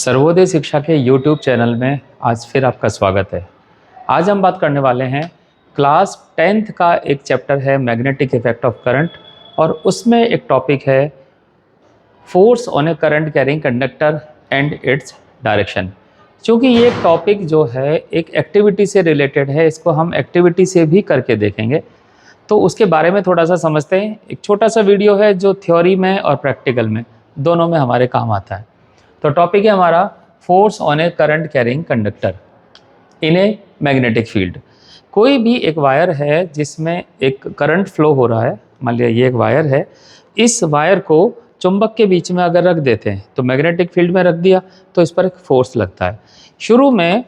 सर्वोदय शिक्षा के YouTube channel में आज फिर आपका स्वागत है। आज हम बात करने वाले हैं क्लास 10th का एक चैप्टर है मैग्नेटिक इफेक्ट ऑफ करंट, और उसमें एक टॉपिक है force on A current carrying conductor and its direction. क्योंकि ये टॉपिक जो है एक एक्टिविटी से रिलेटेड है, इसको हम एक्टिविटी से भी करके देखेंगे, तो उसके बारे में थोड़ा सा समझते हैं। एक छोटा सा वीडियो है जो थ्योरी में और प्रैक्टिकल में दोनों में हमारे काम आता है। तो टॉपिक है हमारा force on A current carrying conductor in a magnetic field. कोई भी एक वायर है जिसमें एक करंट फ्लो हो रहा है, मान लिया ये एक वायर है, इस वायर को चुंबक के बीच में अगर रख देते हैं तो मैग्नेटिक फील्ड में रख दिया तो इस पर एक फोर्स लगता है। शुरू में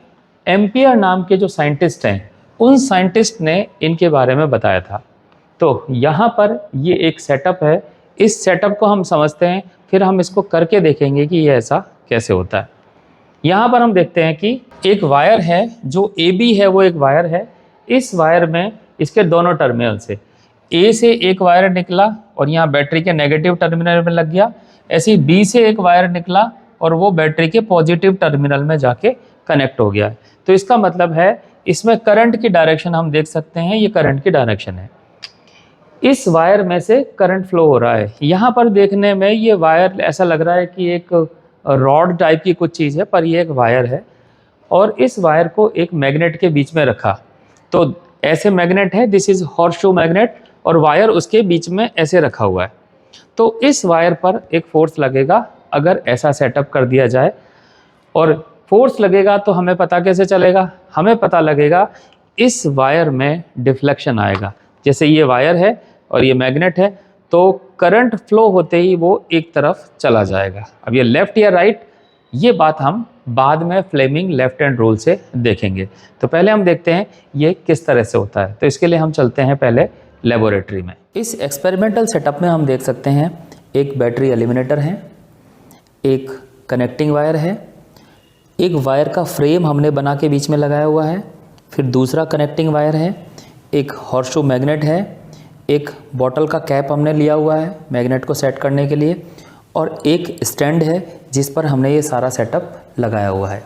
एम्पियर नाम के जो साइंटिस्ट हैं, उन साइंटिस्ट ने इनके बारे में बताया था। तो यहाँ पर ये एक सेटअप है, इस सेटअप को हम समझते हैं, फिर हम इसको करके देखेंगे कि ये ऐसा कैसे होता है। यहाँ पर हम देखते हैं कि एक वायर है, जो AB है वो एक वायर है। इस वायर में इसके दोनों टर्मिनल से A से एक वायर निकला और यहाँ बैटरी के नेगेटिव टर्मिनल में लग गया। ऐसे ही B से एक वायर निकला और वो बैटरी के पॉजिटिव टर्मिनल में जाके कनेक्ट हो गया। तो इसका मतलब है इसमें करंट की डायरेक्शन हम देख सकते हैं, ये करंट की डायरेक्शन है। इस वायर में से करंट फ्लो हो रहा है। यहाँ पर देखने में ये वायर ऐसा लग रहा है कि एक रॉड टाइप की कुछ चीज़ है, पर ये एक वायर है और इस वायर को एक मैग्नेट के बीच में रखा। तो ऐसे मैग्नेट है, दिस इज हॉर्सशू मैग्नेट, और वायर उसके बीच में ऐसे रखा हुआ है। तो इस वायर पर एक फोर्स लगेगा अगर ऐसा सेटअप कर दिया जाए, और फोर्स लगेगा तो हमें पता कैसे चलेगा? हमें पता लगेगा इस वायर में डिफ्लेक्शन आएगा। जैसे ये वायर है और ये मैग्नेट है, तो करंट फ्लो होते ही वो एक तरफ चला जाएगा। अब ये लेफ़्ट या राइट, ये बात हम बाद में फ्लेमिंग लेफ्ट हैंड रूल से देखेंगे। तो पहले हम देखते हैं ये किस तरह से होता है। तो इसके लिए हम चलते हैं पहले लेबोरेटरी में। इस एक्सपेरिमेंटल सेटअप में हम देख सकते हैं एक बैटरी एलिमिनेटर है, एक कनेक्टिंग वायर है, एक वायर का फ्रेम हमने बना के बीच में लगाया हुआ है, फिर दूसरा कनेक्टिंग वायर है, एक हॉर्सशू मैग्नेट है, एक बॉटल का कैप हमने लिया हुआ है मैग्नेट को सेट करने के लिए, और एक स्टैंड है जिस पर हमने ये सारा सेटअप लगाया हुआ है।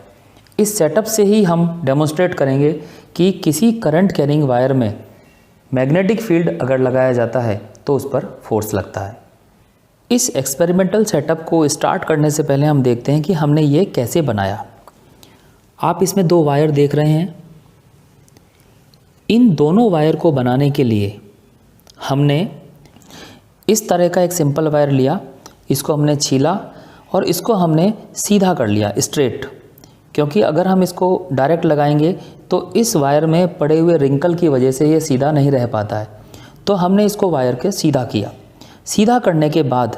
इस सेटअप से ही हम डेमोन्स्ट्रेट करेंगे कि किसी करंट कैरिंग वायर में मैग्नेटिक फील्ड अगर लगाया जाता है तो उस पर फोर्स लगता है। इस एक्सपेरिमेंटल सेटअप को स्टार्ट करने से पहले हम देखते हैं कि हमने ये कैसे बनाया। आप इसमें दो वायर देख रहे हैं। इन दोनों वायर को बनाने के लिए हमने इस तरह का एक सिंपल वायर लिया, इसको हमने छीला और इसको हमने सीधा कर लिया, स्ट्रेट, क्योंकि अगर हम इसको डायरेक्ट लगाएंगे तो इस वायर में पड़े हुए रिंकल की वजह से ये सीधा नहीं रह पाता है। तो हमने इसको वायर के सीधा किया। सीधा करने के बाद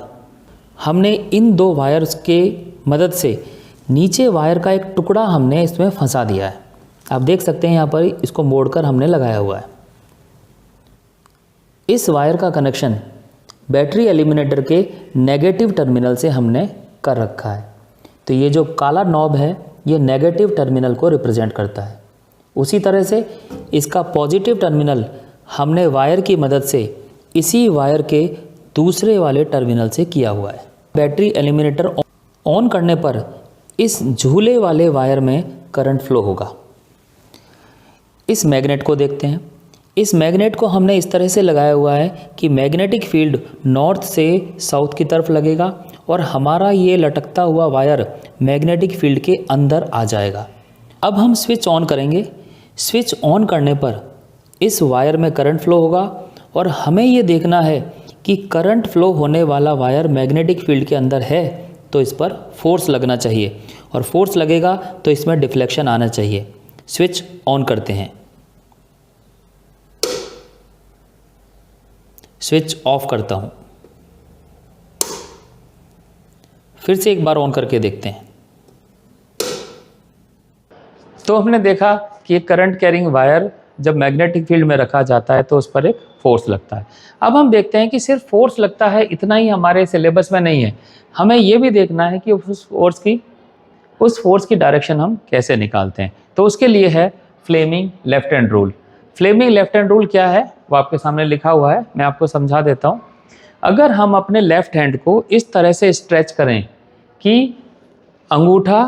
हमने इन दो वायर्स के मदद से नीचे वायर का एक टुकड़ा हमने इसमें फंसा दिया है। आप देख सकते हैं यहाँ पर इसको मोड़कर हमने लगाया हुआ है। इस वायर का कनेक्शन बैटरी एलिमिनेटर के नेगेटिव टर्मिनल से हमने कर रखा है। तो ये जो काला नॉब है ये नेगेटिव टर्मिनल को रिप्रेजेंट करता है। उसी तरह से इसका पॉजिटिव टर्मिनल हमने वायर की मदद से इसी वायर के दूसरे वाले टर्मिनल से किया हुआ है। बैटरी एलिमिनेटर ऑन करने पर इस झूले वाले वायर में करंट फ्लो होगा। इस मैग्नेट को देखते हैं। इस मैग्नेट को हमने इस तरह से लगाया हुआ है कि मैग्नेटिक फील्ड नॉर्थ से साउथ की तरफ लगेगा और हमारा ये लटकता हुआ वायर मैग्नेटिक फील्ड के अंदर आ जाएगा। अब हम स्विच ऑन करेंगे। स्विच ऑन करने पर इस वायर में करंट फ्लो होगा और हमें ये देखना है कि करंट फ्लो होने वाला वायर मैग्नेटिक फील्ड के अंदर है तो इस पर फोर्स लगना चाहिए, और फोर्स लगेगा तो इसमें डिफ्लेक्शन आना चाहिए। स्विच ऑन करते हैं। स्विच ऑफ करता हूं। फिर से एक बार ऑन करके देखते हैं। तो हमने देखा कि करंट कैरिंग वायर जब मैग्नेटिक फील्ड में रखा जाता है तो उस पर एक फोर्स लगता है। अब हम देखते हैं कि सिर्फ फोर्स लगता है इतना ही हमारे सिलेबस में नहीं है, हमें यह भी देखना है कि उस फोर्स की डायरेक्शन हम कैसे निकालते हैं। तो उसके लिए है Fleming left hand rule. Fleming left hand rule क्या है वो आपके सामने लिखा हुआ है, मैं आपको समझा देता हूँ। अगर हम अपने लेफ्ट हैंड को इस तरह से स्ट्रेच करें कि अंगूठा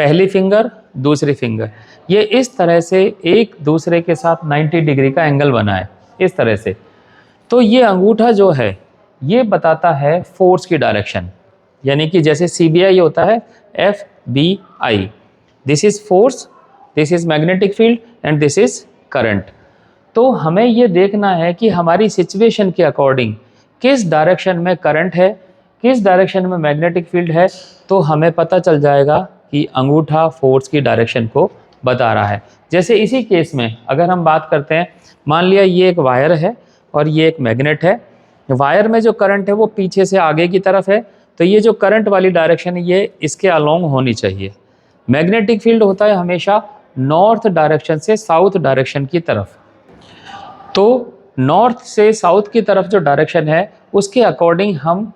पहली फिंगर दूसरी फिंगर, ये इस तरह से एक दूसरे के साथ 90 डिग्री का एंगल बना है इस तरह से। तो ये अंगूठा जो है ये बताता है फोर्स की डायरेक्शन, यानी कि जैसे CBI होता है FBI, this is force, this is magnetic field and this is current. तो हमें ये देखना है कि हमारी सिचुएशन के अकॉर्डिंग किस डायरेक्शन में करंट है, किस डायरेक्शन में मैग्नेटिक फील्ड है, तो हमें पता चल जाएगा कि अंगूठा फोर्स की डायरेक्शन को बता रहा है। जैसे इसी केस में अगर हम बात करते हैं, मान लिया ये एक वायर है और ये एक मैग्नेट है। वायर में जो करंट है वो पीछे से आगे की तरफ है, तो ये जो करंट वाली डायरेक्शन है ये इसके अलोंग होनी चाहिए। मैग्नेटिक फील्ड होता है हमेशा नॉर्थ डायरेक्शन से साउथ डायरेक्शन की तरफ। तो नॉर्थ से साउथ की तरफ जो डायरेक्शन है उसके अकॉर्डिंग हम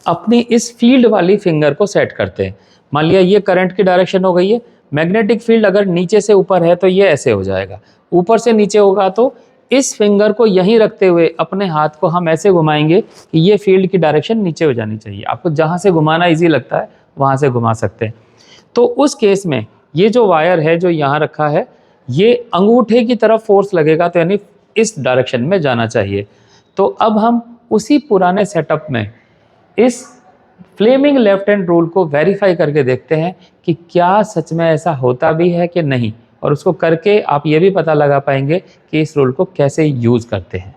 अपनी इस फील्ड वाली फिंगर को सेट करते हैं। मान लिया ये करंट की डायरेक्शन हो गई है, मैग्नेटिक फील्ड अगर नीचे से ऊपर है तो ये ऐसे हो जाएगा, ऊपर से नीचे होगा तो इस फिंगर को यहीं रखते हुए अपने हाथ को हम ऐसे घुमाएंगे कि ये फील्ड की डायरेक्शन नीचे हो जानी चाहिए। आपको जहाँ से घुमाना ईजी लगता है वहाँ से घुमा सकते हैं। तो उस केस में ये जो वायर है जो यहाँ रखा है ये अंगूठे की तरफ फोर्स लगेगा, तो यानी इस डायरेक्शन में जाना चाहिए। तो अब हम उसी पुराने सेटअप में इस फ्लेमिंग लेफ्ट हैंड रूल को वेरीफाई करके देखते हैं कि क्या सच में ऐसा होता भी है कि नहीं, और उसको करके आप ये भी पता लगा पाएंगे कि इस रूल को कैसे यूज़ करते हैं।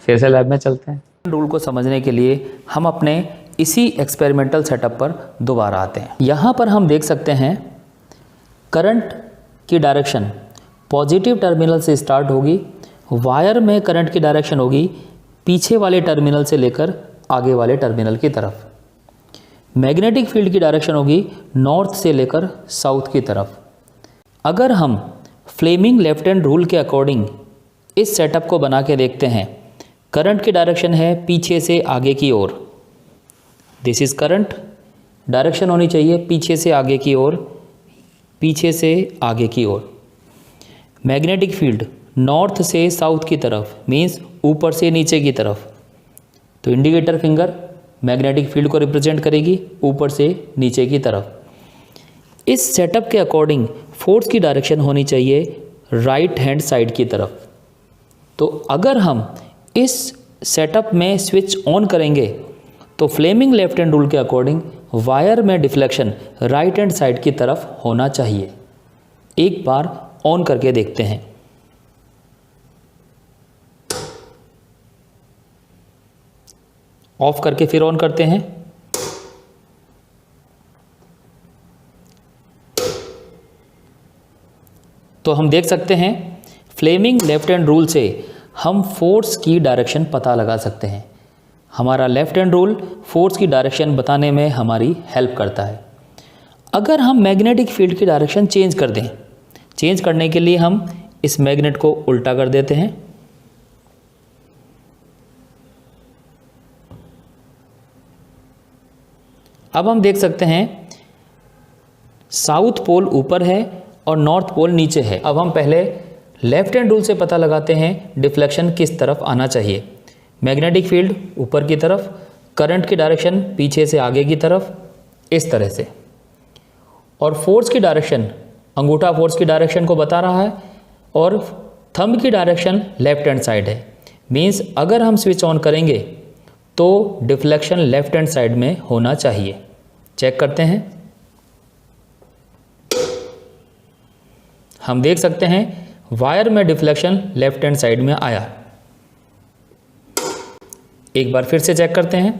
फिर से लैब में चलते हैं। रूल को समझने के लिए हम अपने इसी एक्सपेरिमेंटल सेटअप पर दोबारा आते हैं। यहाँ पर हम देख सकते हैं करंट की डायरेक्शन पॉजिटिव टर्मिनल से स्टार्ट होगी, वायर में करंट की डायरेक्शन होगी पीछे वाले टर्मिनल से लेकर आगे वाले टर्मिनल की तरफ। मैग्नेटिक फील्ड की डायरेक्शन होगी नॉर्थ से लेकर साउथ की तरफ। अगर हम फ्लेमिंग लेफ्ट हैंड रूल के अकॉर्डिंग इस सेटअप को बना के देखते हैं, करंट की डायरेक्शन है पीछे से आगे की ओर, दिस इज करंट, डायरेक्शन होनी चाहिए पीछे से आगे की ओर, पीछे से आगे की ओर। मैग्नेटिक फील्ड नॉर्थ से साउथ की तरफ, मीन्स ऊपर से नीचे की तरफ। तो इंडिकेटर फिंगर मैग्नेटिक फील्ड को रिप्रेजेंट करेगी ऊपर से नीचे की तरफ। इस सेटअप के अकॉर्डिंग फोर्स की डायरेक्शन होनी चाहिए राइट हैंड साइड की तरफ। तो अगर हम इस सेटअप में स्विच ऑन करेंगे तो फ्लेमिंग लेफ्ट हैंड रूल के अकॉर्डिंग वायर में डिफ्लेक्शन राइट हैंड साइड की तरफ होना चाहिए। एक बार ऑन करके देखते हैं। ऑफ करके फिर ऑन करते हैं। तो हम देख सकते हैं फ्लेमिंग लेफ्ट हैंड रूल से हम फोर्स की डायरेक्शन पता लगा सकते हैं। हमारा लेफ्ट हैंड रूल फोर्स की डायरेक्शन बताने में हमारी हेल्प करता है। अगर हम मैग्नेटिक फील्ड की डायरेक्शन चेंज कर दें, चेंज करने के लिए हम इस मैग्नेट को उल्टा कर देते हैं। अब हम देख सकते हैं साउथ पोल ऊपर है और नॉर्थ पोल नीचे है। अब हम पहले लेफ्ट हैंड रूल से पता लगाते हैं डिफ्लेक्शन किस तरफ आना चाहिए। मैग्नेटिक फील्ड ऊपर की तरफ, करंट की डायरेक्शन पीछे से आगे की तरफ, इस तरह से। और फोर्स की डायरेक्शन, अंगूठा फोर्स की डायरेक्शन को बता रहा है और थंब की डायरेक्शन लेफ्ट हैंड साइड है। मीन्स अगर हम स्विच ऑन करेंगे तो डिफ्लेक्शन लेफ्ट हैंड साइड में होना चाहिए। चेक करते हैं। हम देख सकते हैं वायर में डिफ्लेक्शन लेफ्ट हैंड साइड में आया। एक बार फिर से चेक करते हैं।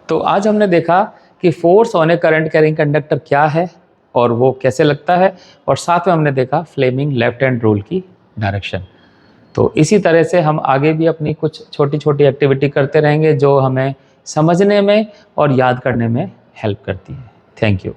तो आज हमने देखा कि force on A current carrying conductor क्या है और वो कैसे लगता है, और साथ में हमने देखा फ्लेमिंग लेफ्ट हैंड रूल की डायरेक्शन। तो इसी तरह से हम आगे भी अपनी कुछ छोटी छोटी एक्टिविटी करते रहेंगे जो हमें समझने में और याद करने में हेल्प करती है। Thank you.